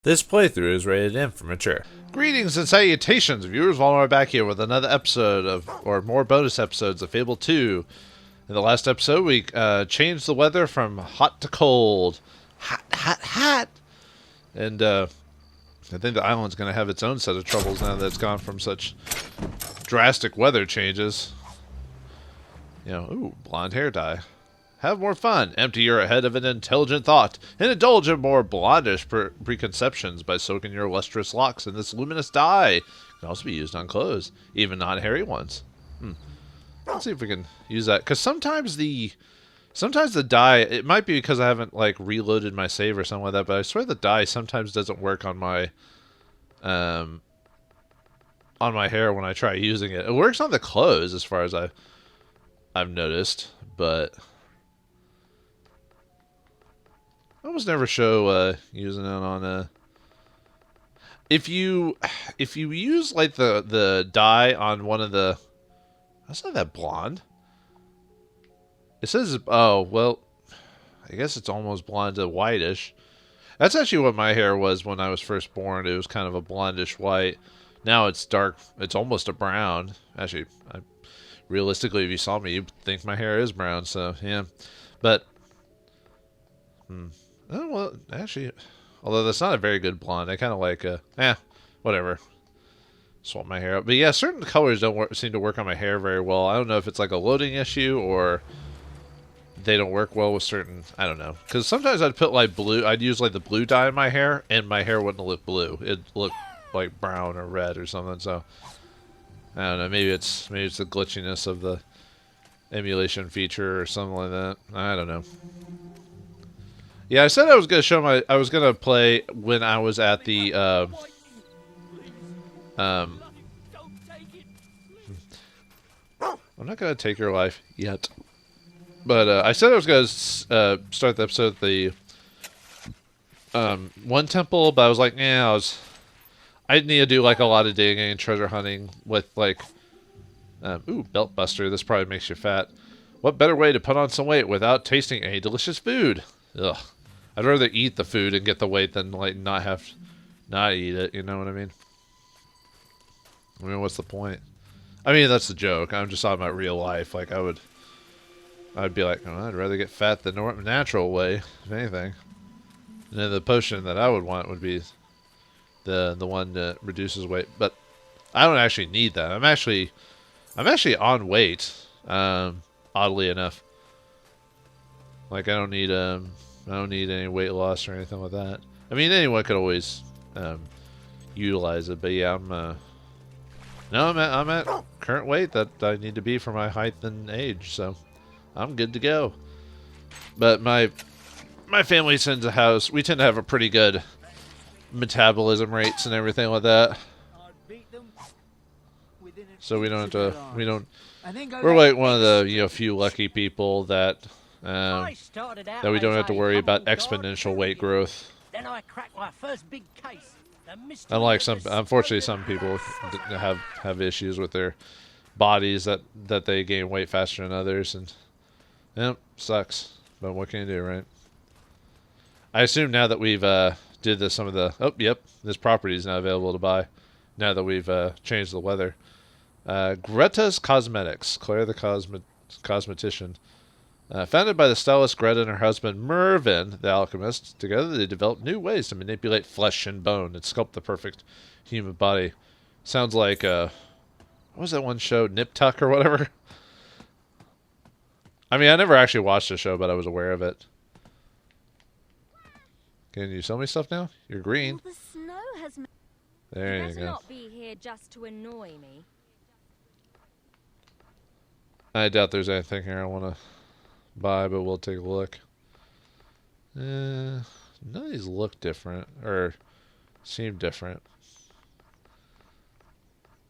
This playthrough is rated M for mature. Greetings and salutations, viewers. Vauldemare back here with another episode of, or more bonus episodes of Fable 2. In the last episode, we changed the weather from hot to cold. Hot, hot, hot! And I think the island's going to have its own set of troubles now that it's gone from such drastic weather changes. You know, ooh, blonde hair dye. Have more fun. Empty your head of an intelligent thought and indulge in more blondish preconceptions by soaking your lustrous locks in this luminous dye. It can also be used on clothes, even non-hairy ones. Let's see if we can use that. Because sometimes the dye, it might be because I haven't like reloaded my save or something like that, but I swear the dye sometimes doesn't work on my hair when I try using it. It works on the clothes as far as I've noticed, but I almost never show using it on if you use like the dye on one of the, that's not that blonde. It says, oh well, I guess it's almost blonde to whitish. That's actually what my hair was when I was first born. It was kind of a blondish white. Now it's dark. It's almost a brown. Actually, realistically, if you saw me, you'd think my hair is brown. So yeah, but oh, well, actually, although that's not a very good blonde, I kind of like whatever. Swap my hair up, but yeah, certain colors don't seem to work on my hair very well. I don't know if it's like a loading issue or they don't work well with certain. I don't know, because sometimes I'd put like blue. I'd use like the blue dye in my hair, and my hair wouldn't look blue. It'd look like brown or red or something. So I don't know. Maybe it's the glitchiness of the emulation feature or something like that. I don't know. Yeah, I said I was gonna I was gonna play when I was at the I'm not gonna take your life yet, but I said I was gonna start the episode at the one temple, but I was like, yeah, I need to do like a lot of digging and treasure hunting with like ooh, belt buster. This probably makes you fat. What better way to put on some weight without tasting any delicious food? Ugh. I'd rather eat the food and get the weight than like not eat it. You know what I mean? I mean, what's the point? I mean, that's the joke. I'm just talking about real life. Like I'd be like, oh, I'd rather get fat the natural way, if anything. And then the potion that I would want would be the one that reduces weight. But I don't actually need that. I'm actually on weight. Oddly enough, like I don't need any weight loss or anything like that. I mean, anyone could always utilize it, but yeah, I'm at current weight that I need to be for my height and age, so I'm good to go. But my family tends to have a pretty good metabolism rates and everything like that. So we're like one of the few lucky people that we don't have to worry about exponential weight growth. Then I cracked my first big case. Unlike unfortunately, some people have issues with their bodies that they gain weight faster than others, and sucks. But what can you do, right? I assume now that we've did this property is now available to buy. Now that we've changed the weather. Greta's Cosmetics, Claire the cosmetician. Founded by the stylist Greta and her husband Mervyn, the alchemist, together they developed new ways to manipulate flesh and bone and sculpt the perfect human body. Sounds like, what was that one show, Nip Tuck or whatever? I mean, I never actually watched the show, but I was aware of it. Can you sell me stuff now? You're green. Well, the snow has there you go. Not be here just to annoy me. I doubt there's anything here I want to buy, but we'll take a look. None of these look different or seem different.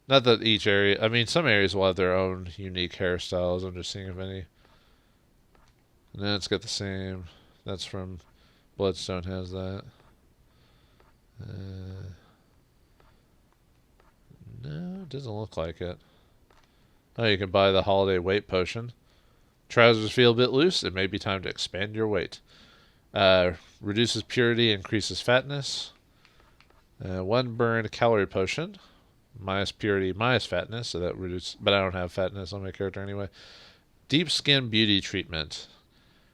Not that each area, I mean, some areas will have their own unique hairstyles. I'm just seeing if any. And then it's got the same. That's from Bloodstone, has that. No, it doesn't look like it. Oh, you can buy the holiday weight potion. Trousers feel a bit loose. It may be time to expand your weight. Reduces purity, increases fatness. One burned calorie potion. Minus purity, minus fatness, so that reduces. But I don't have fatness on my character anyway. Deep skin beauty treatment.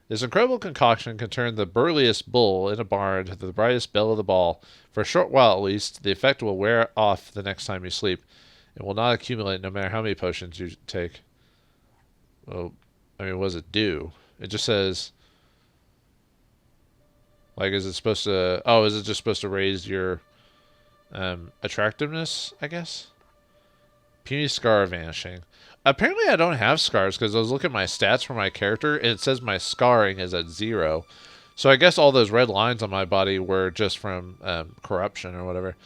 This incredible concoction can turn the burliest bull in a barn to the brightest belle of the ball. For a short while at least, the effect will wear off the next time you sleep. It will not accumulate no matter how many potions you take. Well, I mean, what does it do? It just says... Like, is it supposed to... Oh, is it just supposed to raise your attractiveness, I guess? Puny scar vanishing. Apparently I don't have scars because I was looking at my stats for my character and it says my scarring is at 0. So I guess all those red lines on my body were just from corruption or whatever.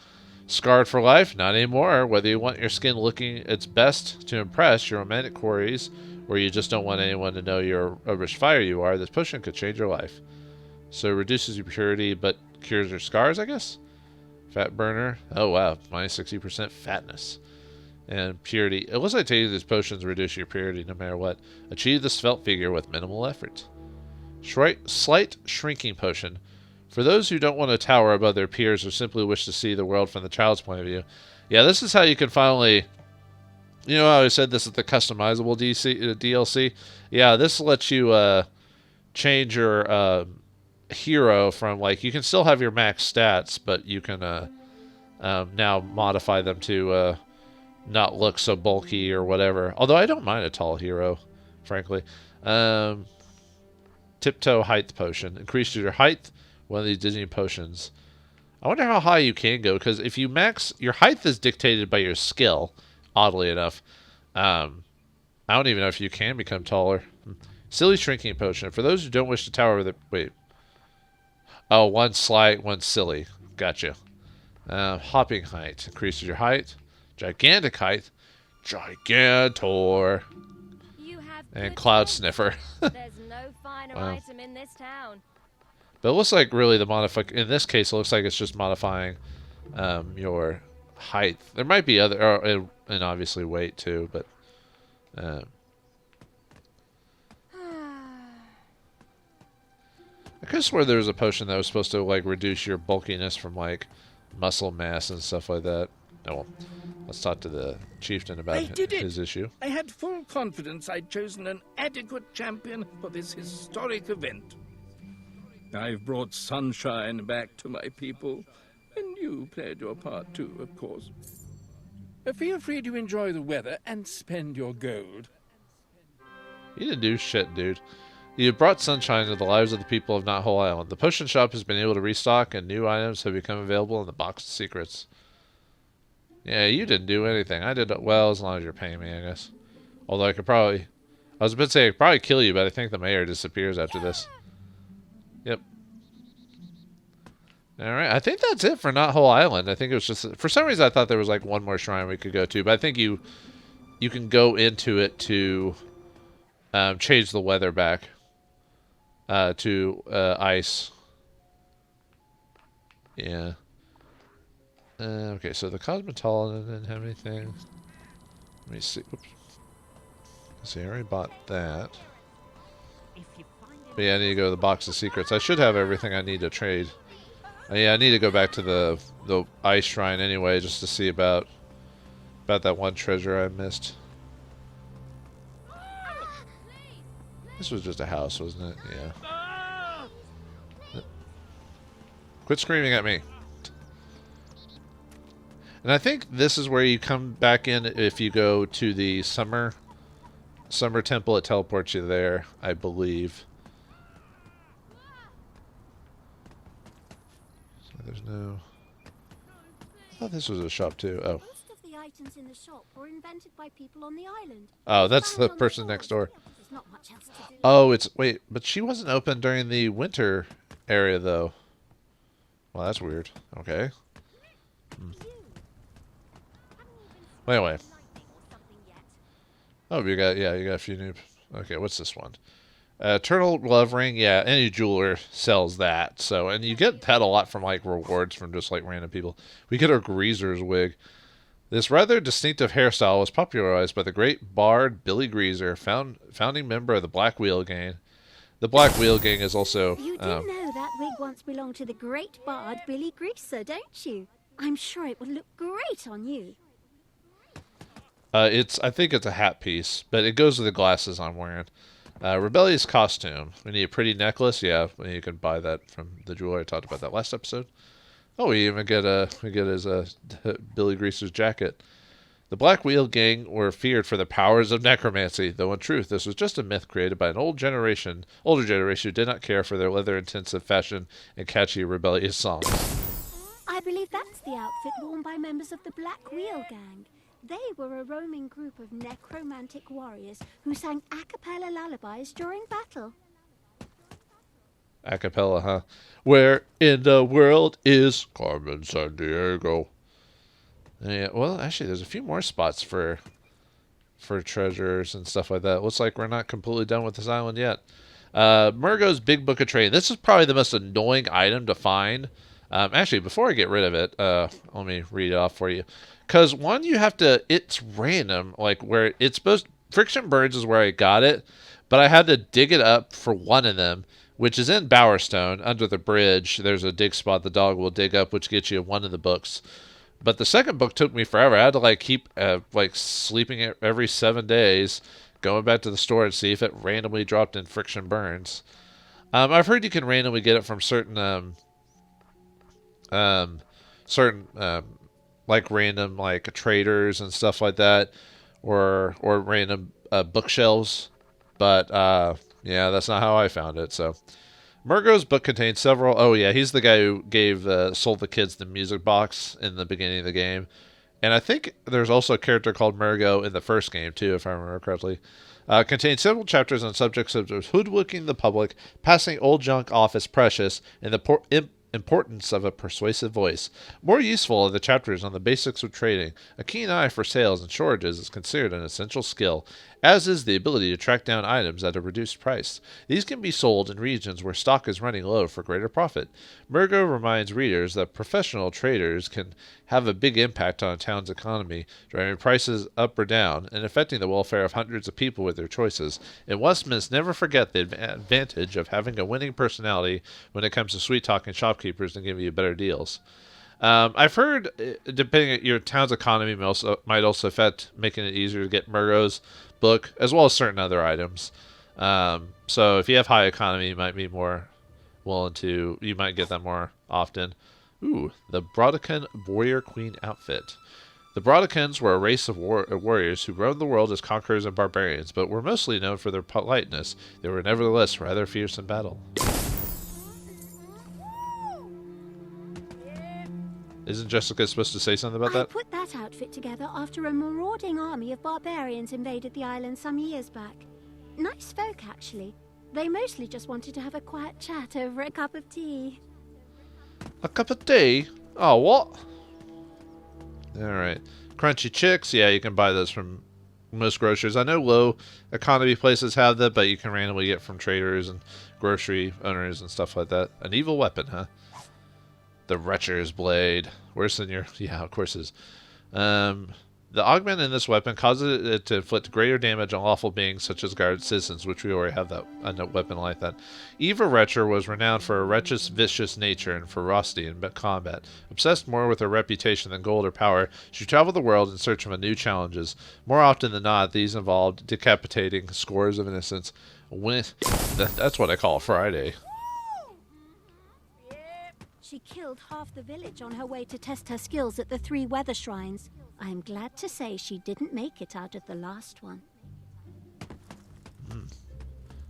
Scarred for life? Not anymore. Whether you want your skin looking its best to impress your romantic quarries or you just don't want anyone to know you're a rich fighter you are, this potion could change your life. So it reduces your purity but cures your scars, I guess? Fat burner. Oh wow, minus 60% fatness. And purity. It looks like taking these potions reduce your purity no matter what. Achieve the svelte figure with minimal effort. Slight shrinking potion. For those who don't want to tower above their peers or simply wish to see the world from the child's point of view. Yeah, this is how you can finally... You know how I said this is the customizable DLC? Yeah, this lets you change your hero from, like, you can still have your max stats, but you can now modify them to... not look so bulky or whatever. Although I don't mind a tall hero, frankly. Tiptoe height potion. Increases your height. One of these Disney potions. I wonder how high you can go, because if you max... Your height is dictated by your skill, oddly enough. I don't even know if you can become taller. Silly shrinking potion. For those who don't wish to tower with it... Wait. Oh, one slight, one silly. Gotcha. Hopping height. Increases your height. Gigantic height. Gigantor. And Cloud Sniffer. There's no finer item in this town. But it looks like really the modify... In this case, it looks like it's just modifying your height. There might be other... and obviously weight too, but... I could have swore there was a potion that was supposed to like reduce your bulkiness from like muscle mass and stuff like that. Oh well. Let's talk to the chieftain about his issue. I had full confidence I'd chosen an adequate champion for this historic event. I've brought sunshine back to my people, and you played your part too, of course. Feel free to enjoy the weather and spend your gold. You didn't do shit, dude. You have brought sunshine to the lives of the people of Not Whole Island. The potion shop has been able to restock, and new items have become available in the box of secrets. Yeah, you didn't do anything. I did well as long as you're paying me, I guess. Although I could probably... I was about to say I could probably kill you, but I think the mayor disappears after this. Yep. Alright, I think that's it for Not Whole Island. I think it was just... For some reason I thought there was like one more shrine we could go to, but I think you can go into it to change the weather back to ice. Yeah. Okay, so the Cosmetologist didn't have anything. Let me see. Oops. See, I already bought that. But yeah, I need to go to the box of secrets. I should have everything I need to trade. Yeah, I need to go back to the ice shrine anyway, just to see about that one treasure I missed. This was just a house, wasn't it? Yeah. Quit screaming at me. And I think this is where you come back in if you go to the summer temple. It teleports you there, I believe. So there's no... I thought this was a shop too. Oh. Most of the items in the shop were invented by people on the island. Oh, that's the person next door. There's not much else to do. Oh, it's... Wait, but she wasn't open during the winter area, though. Well, that's weird. Okay. Well, anyway. Oh, you got a few new... Okay, what's this one? Turtle glove ring. Yeah, any jeweler sells that. So, and you get that a lot from like rewards from just like random people. We get our greaser's wig. This rather distinctive hairstyle was popularized by the great bard Billy Greaser, founding member of the Black Wheel Gang. The Black Wheel Gang is also... You do know that wig once belonged to the great bard Billy Greaser, don't you? I'm sure it would look great on you. I think it's a hat piece, but it goes with the glasses I'm wearing. Rebellious costume. We need a pretty necklace. Yeah, you can buy that from the jeweler. I talked about that last episode. Oh, we even get his Billy Greaser's jacket. The Black Wheel Gang were feared for the powers of necromancy, though in truth this was just a myth created by an older generation who did not care for their leather-intensive fashion and catchy rebellious songs. I believe that's the outfit worn by members of the Black Wheel Gang. They were a roaming group of necromantic warriors who sang a cappella lullabies during battle. A cappella, huh? Where in the world is Carmen Sandiego? Yeah, well, actually, there's a few more spots for treasures and stuff like that. Looks like we're not completely done with this island yet. Murgo's Big Book of Trade. This is probably the most annoying item to find. Actually, before I get rid of it, let me read it off for you. Because, one, you have to... It's random, like, where it's supposed... Friction Birds is where I got it, but I had to dig it up for one of them, which is in Bowerstone, under the bridge. There's a dig spot the dog will dig up, which gets you one of the books. But the second book took me forever. I had to like keep sleeping every 7 days, going back to the store and see if it randomly dropped in Friction Burns. I've heard you can randomly get it from certain like random like traders and stuff like that, or random bookshelves. But yeah, that's not how I found it. So. Murgo's book contains several... Oh, yeah, he's the guy who sold the kids the music box in the beginning of the game. And I think there's also a character called Murgo in the first game, too, if I remember correctly. Contains several chapters on subjects such as hoodwinking the public, passing old junk off as precious, and the importance of a persuasive voice. More useful are the chapters on the basics of trading. A keen eye for sales and shortages is considered an essential skill, as is the ability to track down items at a reduced price. These can be sold in regions where stock is running low for greater profit. Murgo reminds readers that professional traders can have a big impact on a town's economy, driving prices up or down, and affecting the welfare of hundreds of people with their choices. And must never forget the advantage of having a winning personality when it comes to sweet-talking shopkeepers and giving you better deals. I've heard, depending on your town's economy, might also affect making it easier to get Murgo's book, as well as certain other items. So if you have high economy, you might be more willing to... You might get them more often. Ooh, the Brodequin Warrior Queen outfit. The Brodequins were a race of warriors who roamed the world as conquerors and barbarians, but were mostly known for their politeness. They were nevertheless rather fierce in battle. Isn't Jessica supposed to say something about that? I put that outfit together after a marauding army of barbarians invaded the island some years back. Nice folk, actually. They mostly just wanted to have a quiet chat over a cup of tea. A cup of tea? Oh, what? Alright. Crunchy chicks. Yeah, you can buy those from most grocers. I know low economy places have that, but you can randomly get from traders and grocery owners and stuff like that. An evil weapon, huh? The Retcher's Blade. Worse than your... Yeah, of course it is. The augment in this weapon causes it to inflict greater damage on lawful beings such as guarded citizens, which we already have a weapon like that. Eva Retcher was renowned for her wretched, vicious nature and ferocity in combat. Obsessed more with her reputation than gold or power, she traveled the world in search of new challenges. More often than not, these involved decapitating scores of innocents. That's what I call a Friday. She killed half the village on her way to test her skills at the 3 weather shrines. I am glad to say she didn't make it out of the last one.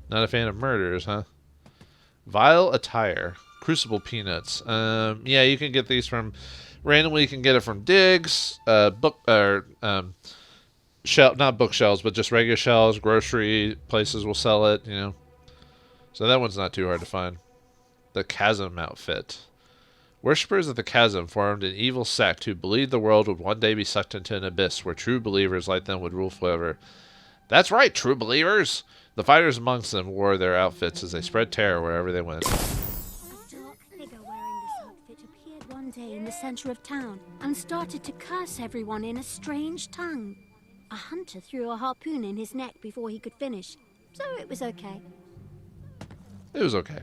Not a fan of murders, huh? Vile attire. Crucible peanuts. Yeah, you can get these from... Randomly, you can get it from digs, not bookshelves, but just regular shelves. Grocery places will sell it, you know. So that one's not too hard to find. The Chasm outfit. Worshippers of the Chasm formed an evil sect who believed the world would one day be sucked into an abyss where true believers like them would rule forever. That's right, true believers! The fighters amongst them wore their outfits as they spread terror wherever they went. A dark figure wearing this outfit appeared one day in the center of town and started to curse everyone in a strange tongue. A hunter threw a harpoon in his neck before he could finish, so it was okay. It was okay.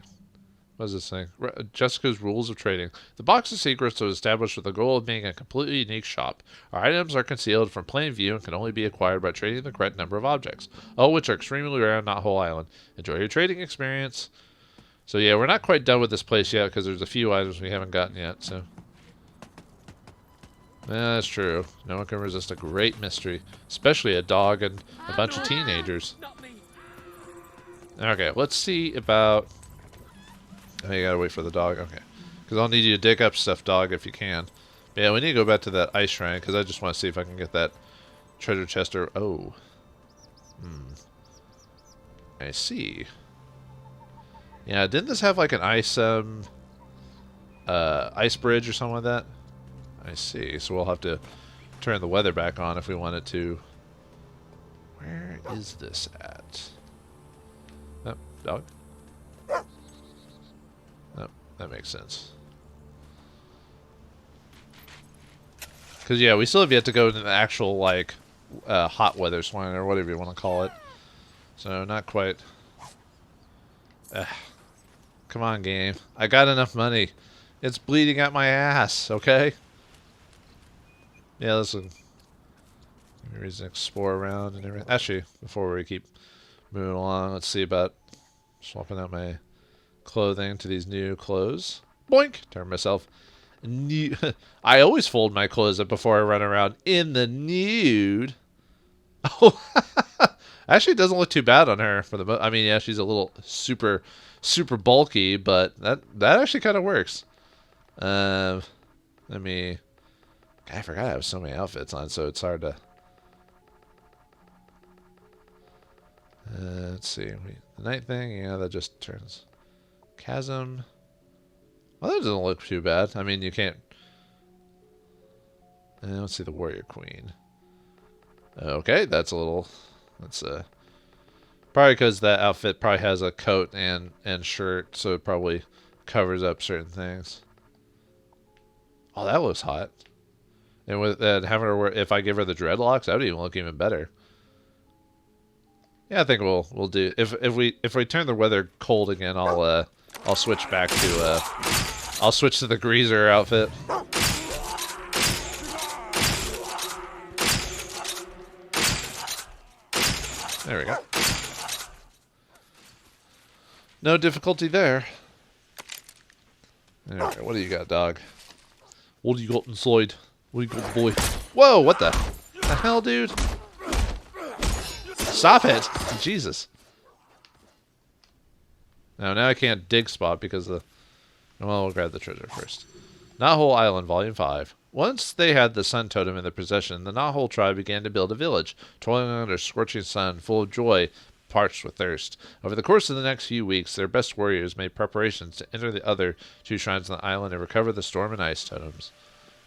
What is this thing? Jessica's Rules of Trading. The box of secrets was established with the goal of being a completely unique shop. Our items are concealed from plain view and can only be acquired by trading the correct number of objects, all which are extremely rare on Knothole Island. Enjoy your trading experience. So yeah, we're not quite done with this place yet because there's a few items we haven't gotten yet. So yeah, that's true. No one can resist a great mystery, especially a dog and a bunch of teenagers. Okay, let's see about... Oh, you gotta wait for the dog. Okay. Because I'll need you to dig up stuff, dog, if you can. But yeah, we need to go back to that ice shrine, because I just want to see if I can get that treasure chest or... Oh. I see. Yeah, didn't this have like an ice, ice bridge or something like that? I see. So we'll have to turn the weather back on if we wanted to. Where is this at? Oh, dog. That makes sense. Because, yeah, we still have yet to go to the actual, like, hot weather shrine, or whatever you want to call it. So, not quite. Come on, game. I got enough money. It's bleeding out my ass, okay? Yeah, listen. Give me a reason to explore around and everything. Actually, before we keep moving along, let's see about swapping out my clothing to these new clothes. Boink! Turn myself nude. I always fold my clothes up before I run around in the nude. Oh, actually, it doesn't look too bad on her for the. I mean, yeah, she's a little super bulky, but that actually kind of works. Let me. I forgot I have so many outfits on, so it's hard to. Let's see. The night thing, yeah, that just turns. Chasm. Well, that doesn't look too bad. I mean, you can't... let's see the Warrior Queen. Okay, that's a little... That's probably because that outfit probably has a coat and shirt, so it probably covers up certain things. Oh, that looks hot. And with having her wear... If I give her the dreadlocks, that would even look even better. Yeah, I think we'll do... If we turn the weather cold again, I'll switch back to I'll switch to the greaser outfit. There we go. No difficulty there. Alright, what do you got, dog? What do you got inside? What do you got, boy? Whoa, what the hell, dude? Stop it! Jesus. Now I can't dig spot because the... Well, we'll grab the treasure first. Knothole Island, Volume 5. Once they had the sun totem in their possession, the Knothole tribe began to build a village, toiling under a scorching sun, full of joy, parched with thirst. Over the course of the next few weeks, their best warriors made preparations to enter the other two shrines on the island and recover the storm and ice totems.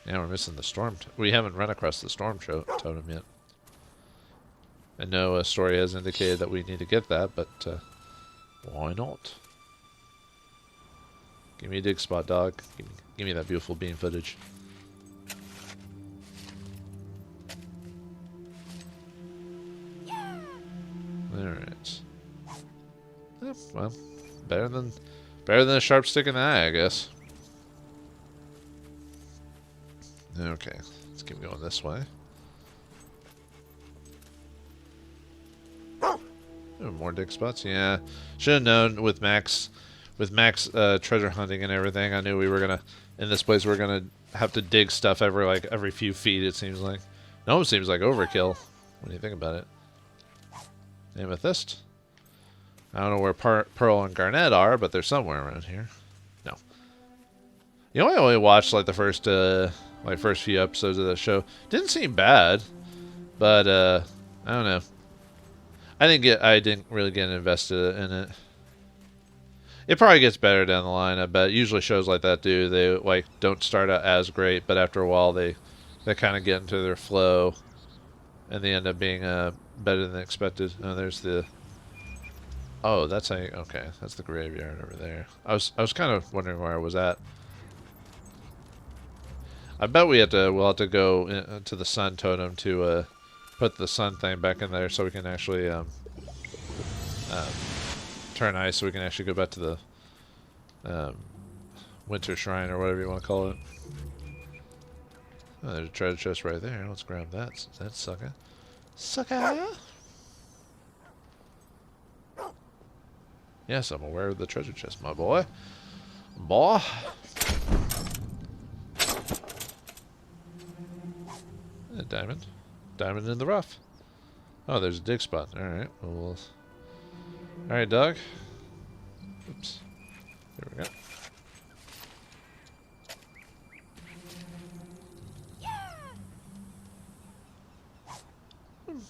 Yeah, we're missing the storm... We haven't run across the storm totem yet. I know a story has indicated that we need to get that, but why not? Give me a dig spot, dog. Give me that beautiful beam footage. Alright. Well, better than a sharp stick in the eye, I guess. Okay, let's keep going this way. Oh, more dig spots? Yeah. Should have known with Max treasure hunting and everything. I knew we were gonna in this place we're gonna have to dig stuff every few feet, it seems like. It almost seems like overkill when you think about it. Amethyst. I don't know where Pearl and Garnet are, but they're somewhere around here. No. You know, I only watched like the first few episodes of the show. Didn't seem bad, but I don't know. I didn't really get invested in it. It probably gets better down the line, I bet. Usually shows like that do. They don't start out as great, but after a while they kind of get into their flow, and they end up being better than expected. Oh, there's the. Oh, that's okay. That's the graveyard over there. I was kind of wondering where I was at. I bet we'll have to go to the sun totem to put the sun thing back in there so we can actually turn ice, so we can actually go back to winter shrine or whatever you want to call it. Oh, there's a treasure chest right there. Let's grab that. That sucker. Sucker! Yes, I'm aware of the treasure chest, my boy. Boy. A diamond. Diamond in the rough. Oh, there's a dig spot. Alright. Well, alright, dog. Oops. There we go.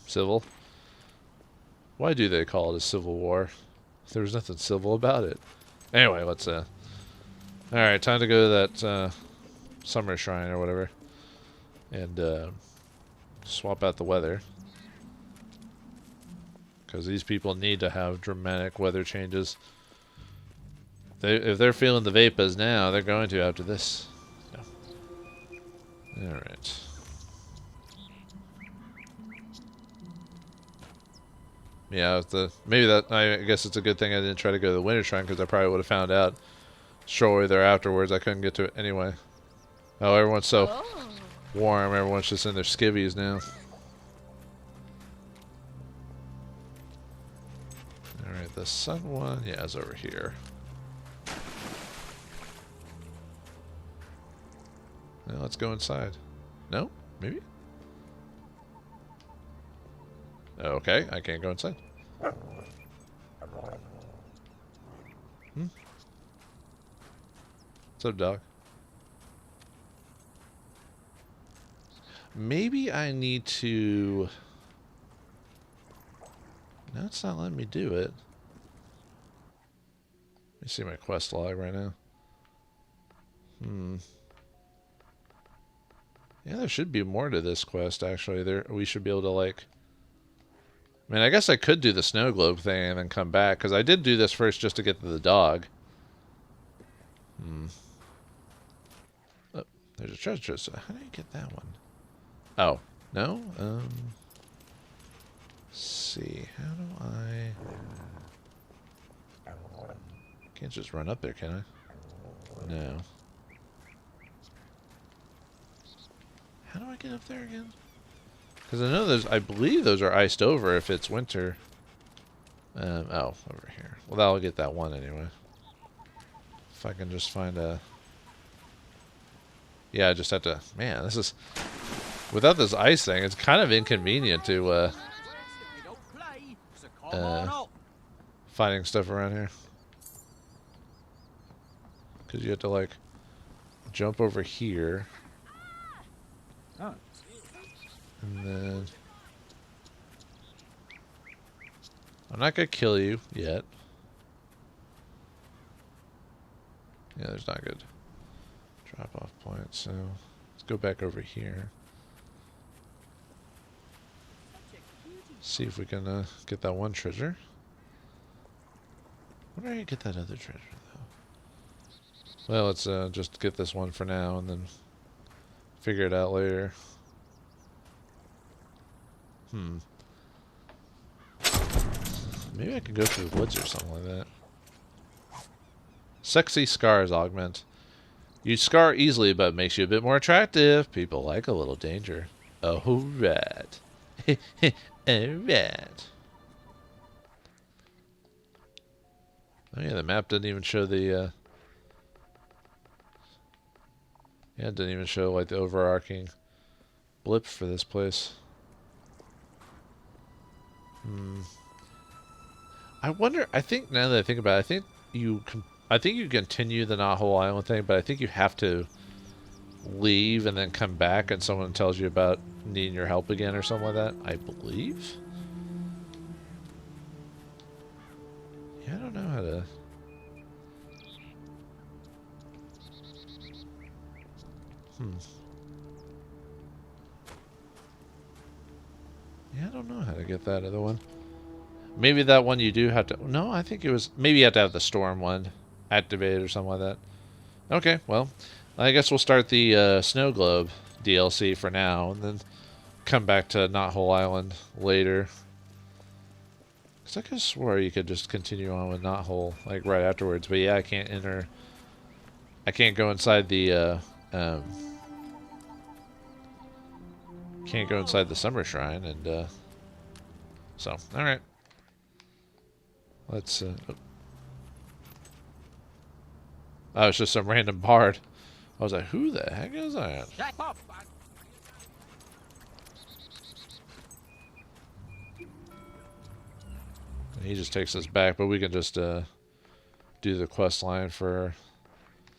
Civil. Why do they call it a civil war? There was nothing civil about it. Anyway, let's alright, time to go to that summer shrine or whatever. And swap out the weather. Because these people need to have dramatic weather changes. If they're feeling the vapors now, they're going to after this. Yeah. Alright. Yeah, maybe that. I guess it's a good thing I didn't try to go to the winter shrine because I probably would have found out shortly there afterwards. I couldn't get to it anyway. Oh, everyone's so warm. Everyone's just in their skivvies now. All right, the sun one, yeah, is over here. Now let's go inside. No, maybe. Okay, I can't go inside. What's up, dog? Maybe I need to... No, it's not letting me do it. Let me see my quest log right now. Yeah, there should be more to this quest, actually. We should be able to, like... I mean, I guess I could do the snow globe thing and then come back, because I did do this first just to get to the dog. Oh, there's a treasure chest. How do you get that one? Oh, no? Let's see. How do I... Can't just run up there, can I? No. How do I get up there again? Because I know I believe those are iced over if it's winter. Oh, over here. Well, that'll get that one anyway. If I can just find a... Yeah, I just have to... Man, this is... Without this ice thing, it's kind of inconvenient to, finding stuff around here. Because you have to, like, jump over here. And then... I'm not going to kill you yet. Yeah, there's not good drop-off point, so... Let's go back over here. See if we can get that one treasure. Where do I get that other treasure, though? Well, let's just get this one for now, and then figure it out later. Maybe I can go through the woods or something like that. Sexy scars augment. You scar easily, but makes you a bit more attractive. People like a little danger. Oh, right. Alright. Oh yeah, the map doesn't even show the, yeah, it doesn't even show, like, the overarching blip for this place. I wonder, I think, now that I think about it, I think you continue the Not Whole Island thing, but I think you have to leave and then come back and someone tells you about needing your help again or something like that, I believe. Yeah, I don't know how to... Yeah, I don't know how to get that other one. Maybe that one you do have to... No, I think it was... Maybe you have to have the storm one activated or something like that. Okay, well, I guess we'll start the Snow Globe DLC for now, and then come back to Not Whole Island later. Because I could have swore you could just continue on with Knothole, like, right afterwards. But yeah, I can't enter... I can't go inside the, can't go inside the Summer Shrine, and, so, alright. Let's, oh, it's just some random bard. I was like, who the heck is that? Shut up! He just takes us back, but we can just, do the quest line for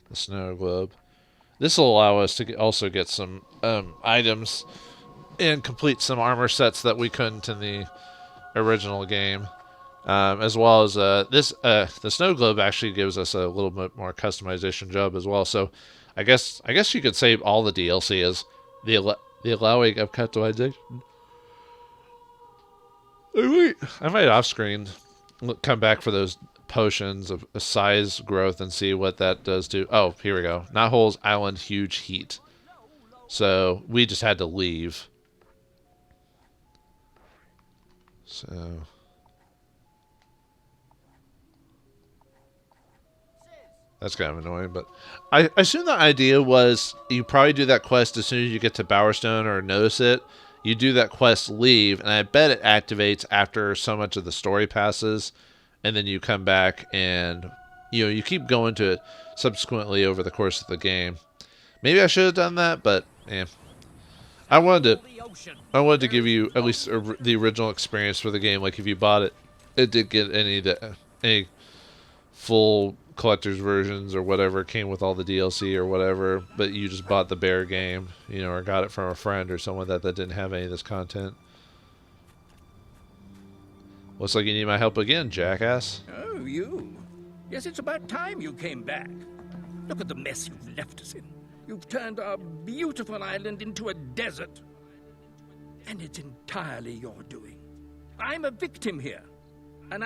the snow globe. This will allow us to also get some, items and complete some armor sets that we couldn't in the original game. As well as the snow globe actually gives us a little bit more customization job as well. So I guess you could say all the DLC is the allowing of customization. I might off screen come back for those potions of size growth and see what that does to. Oh, here we go. Knothole's Island huge heat. So we just had to leave. So. That's kind of annoying, but I assume the idea was you probably do that quest as soon as you get to Bowerstone or notice it. You do that quest, leave, and I bet it activates after so much of the story passes, and then you come back and you keep going to it subsequently over the course of the game. Maybe I should have done that, but yeah. I wanted to give you at least the original experience for the game. Like if you bought it, it did get any full collector's versions or whatever, came with all the DLC or whatever, but you just bought the bare game, or got it from a friend or someone that didn't have any of this content. Looks like you need my help again, jackass. Oh, you? Yes, it's about time you came back. Look at the mess you've left us in. You've turned our beautiful island into a desert. And it's entirely your doing. I'm a victim here. And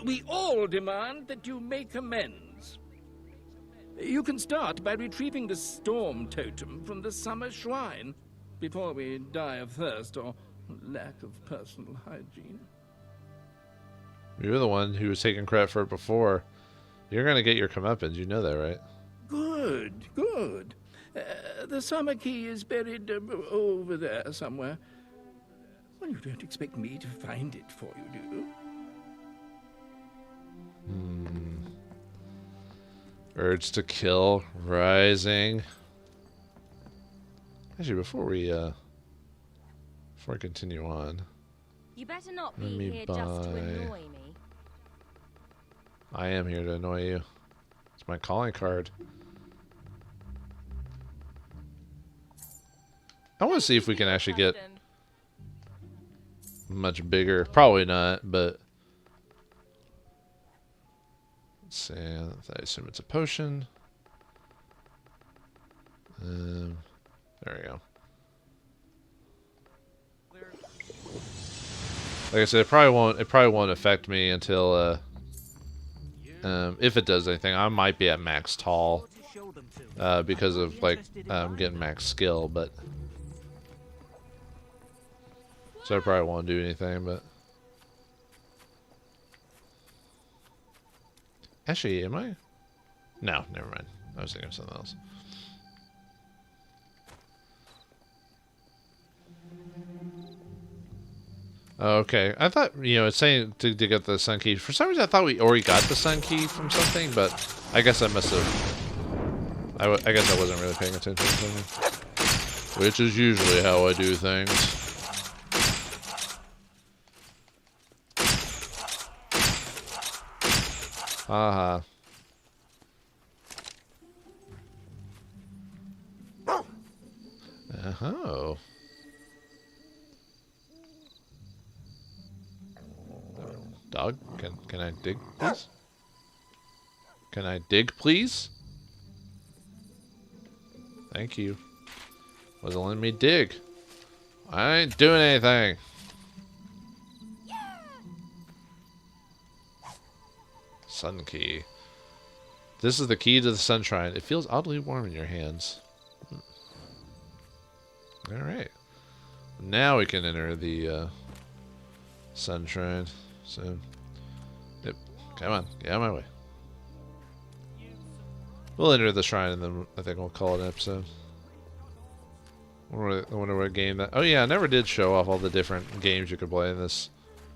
we all demand that you make amends. You can start by retrieving the storm totem from the summer shrine before we die of thirst or lack of personal hygiene. You're the one who was taking credit for it before. You're going to get your comeuppance, you know that, right? Good, good. The summer key is buried over there somewhere. Well, you don't expect me to find it for you, do you? Urge to kill rising. Actually, before we continue on, You better not be here just to annoy me. I am here to annoy you. It's my calling card. I want to see if we can actually get much bigger. Probably not, but let's see. I assume it's a potion. There we go. Like I said, it probably won't affect me until if it does anything. I might be at max tall because of getting max skill, but so I probably won't do anything. But actually, am I? No, never mind. I was thinking of something else. Okay, I thought, it's saying to get the sun key. For some reason, I thought we already got the sun key from something, but I guess I must have. I guess I wasn't really paying attention to something. Which is usually how I do things. Haha. Oh. Dog, can I dig, please? Can I dig, please? Thank you. Wasn't letting me dig. I ain't doing anything. Sun key. This is the key to the sunshine. It feels oddly warm in your hands. Alright. Now we can enter the sunshine. So, Come on, get out of my way. We'll enter the shrine and then I think we'll call it an episode. I wonder what game that... Oh yeah, I never did show off all the different games you could play in this.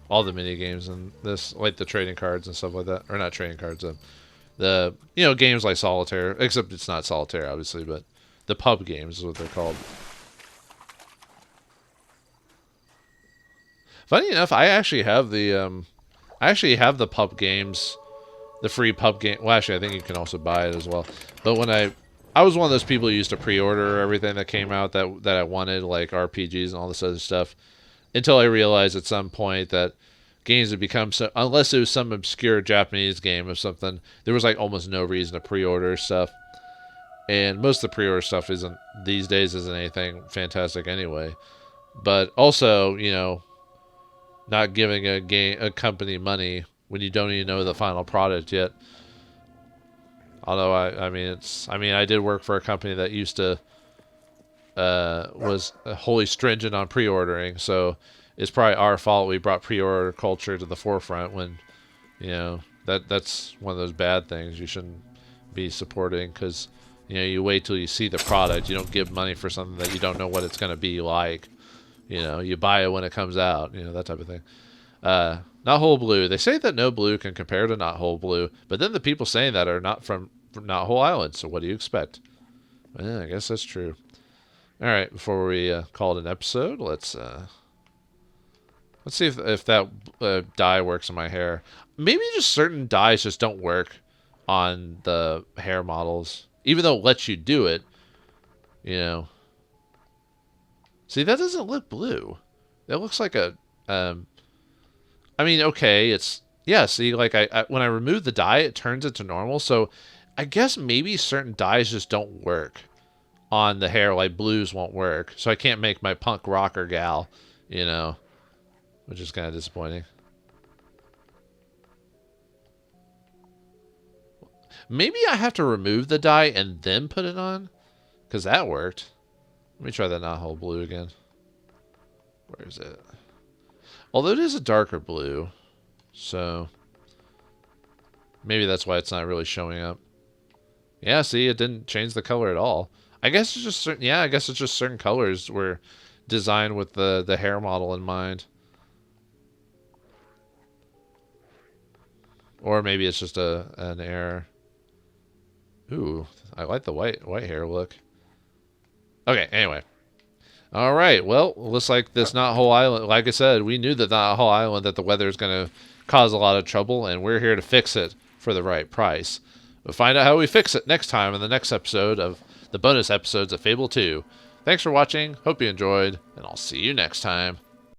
All the mini games in this, like the trading cards and stuff like that. Or not trading cards, the, you know, games like Solitaire. Except it's not Solitaire, obviously, but the pub games is what they're called. Funny enough, I actually have the pub games, the free pub game. Well, actually, I think you can also buy it as well. But when I was one of those people who used to pre-order everything that came out that I wanted, like RPGs and all this other stuff, until I realized at some point that games had become so, unless it was some obscure Japanese game or something, there was like almost no reason to pre-order stuff. And most of the pre-order stuff these days isn't anything fantastic anyway. But also, you know, not giving a company money when you don't even know the final product yet. Although I mean I did work for a company that used to was wholly stringent on pre-ordering, so it's probably our fault we brought pre-order culture to the forefront when, you know, that's one of those bad things you shouldn't be supporting, because, you know, you wait till you see the product. You don't give money for something that you don't know what it's going to be like. You know, you buy it when it comes out, you know, that type of thing. Not Whole Blue. They say that No Blue can compare to Not Whole Blue, but then the people saying that are not from Not Whole Island, so what do you expect? Well, I guess that's true. Alright, before we call it an episode, let's see if that dye works on my hair. Maybe just certain dyes just don't work on the hair models, even though it lets you do it, you know. See, that doesn't look blue. That looks like a, I mean, okay, it's, yeah, see, like, when I remove the dye, it turns it to normal, so I guess maybe certain dyes just don't work on the hair, like blues won't work, so I can't make my punk rocker gal, you know, which is kind of disappointing. Maybe I have to remove the dye and then put it on, because that worked. Let me try that Not Whole Blue again. Where is it? Although it is a darker blue, so maybe that's why it's not really showing up. Yeah, see, it didn't change the color at all. I guess it's just certain, yeah, I guess it's just certain colors were designed with the hair model in mind. Or maybe it's just an error. Ooh, I like the white hair look. Okay, anyway. All right, well, looks like this Not Whole Island, like I said, we knew that Not Whole Island, that the weather is going to cause a lot of trouble, and we're here to fix it for the right price. We'll find out how we fix it next time in the next episode of the bonus episodes of Fable 2. Thanks for watching, hope you enjoyed, and I'll see you next time.